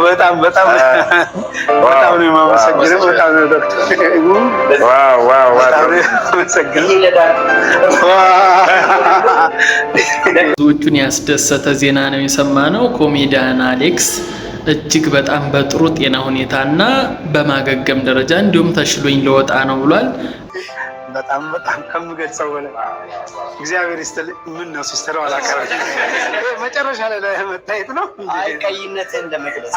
በጣም ነው የማመሰግነው። በጣም ነው ዶክተር። ዋው ብዙዎቹን ያስደሰተ ዜና ነው የሰማነው። ኮሜዲያን አሌክስ እጅግ በጣም በጥሩ ጤና ሁኔታና በማገገም ደረጃ እንዲሁም ተሽሎኝ ለወጣ ነው ብሏል። በጣም ከምገልጸው በላይ እግዚአብሔር ይስጥልኝ። ምን ነው ሲስተር አላቀረች መጨረሻ ላይ መታየት ነው። አይ ቀይነት እንደመግለጽ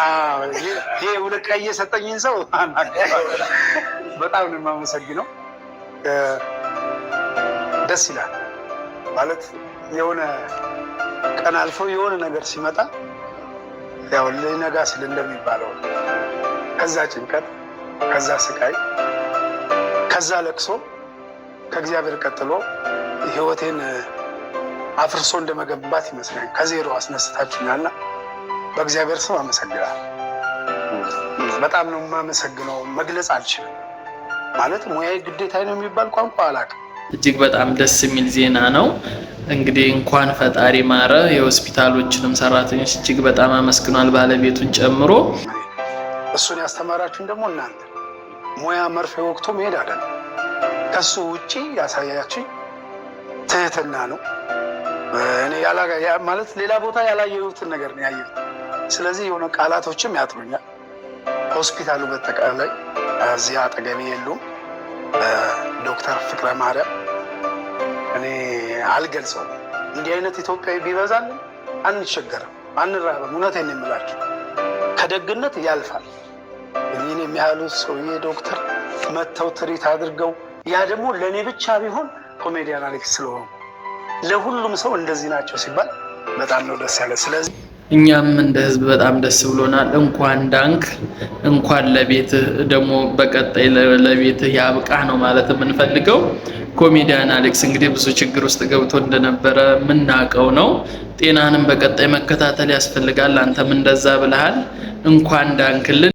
ይሄ ሁለት ቀይ የሰጠኝን ሰው በጣም ነው የማመሰግነው። ደስ ይላል ማለት የሆነ ቀን አልፎ የሆነ ነገር ሲመጣ ያው ሊነጋ ሲል እንደሚባለው ከዛ ጭንቀት፣ ከዛ ስቃይ፣ ከዛ ለቅሶ ከእግዚአብሔር ቀጥሎ ህይወቴን አፍርሶ እንደመገንባት ይመስላል። ከዜሮ አስነስታችሁኛልና በእግዚአብሔር ስም አመሰግናለሁ። በጣም ነው የማመሰግነው። መግለጽ አልችልም። ማለት ሙያዬ ግዴታ ነው የሚባል ቋንቋ አላውቅም። እጅግ በጣም ደስ የሚል ዜና ነው። እንግዲህ እንኳን ፈጣሪ ማረ። የሆስፒታሎችንም ሰራተኞች እጅግ በጣም አመስግኗል፣ ባለቤቱን ጨምሮ። እሱን ያስተማራችሁን ደግሞ እናንተ ሙያ መርፌ ወቅቶ መሄድ አይደለም። ከሱ ውጪ ያሳያችኝ ትህትና ነው። እኔ ማለት ሌላ ቦታ ያላየሁትን ነገር ነው ያየሁት። ስለዚህ የሆነ ቃላቶችም ያጥሩኛል። ሆስፒታሉ በጠቃላይ እዚህ አጠገቤ የሉም። ዶክተር ፍቅረ ማርያም እኔ አልገልጸውም። እንዲህ አይነት ኢትዮጵያዊ ቢበዛልን አንቸገርም፣ አንራበም። እውነቴን ነው የምላችሁ። ከደግነት ያልፋል። እኔን የሚያህሉ ሰውዬ ዶክተር መተው ትሪት አድርገው ያ ደግሞ ለእኔ ብቻ ቢሆን ኮሜዲያን አሌክስ ስለሆኑ ለሁሉም ሰው እንደዚህ ናቸው ሲባል በጣም ነው ደስ ያለ። ስለዚህ እኛም እንደ ህዝብ በጣም ደስ ብሎናል። እንኳን ዳንክ፣ እንኳን ለቤትህ ደግሞ በቀጣይ ለቤትህ ያብቃ ነው ማለት የምንፈልገው። ኮሜዲያን አሌክስ እንግዲህ ብዙ ችግር ውስጥ ገብቶ እንደነበረ የምናውቀው ነው። ጤናንም በቀጣይ መከታተል ያስፈልጋል። አንተም እንደዛ ብለሃል። እንኳን ዳንክልን።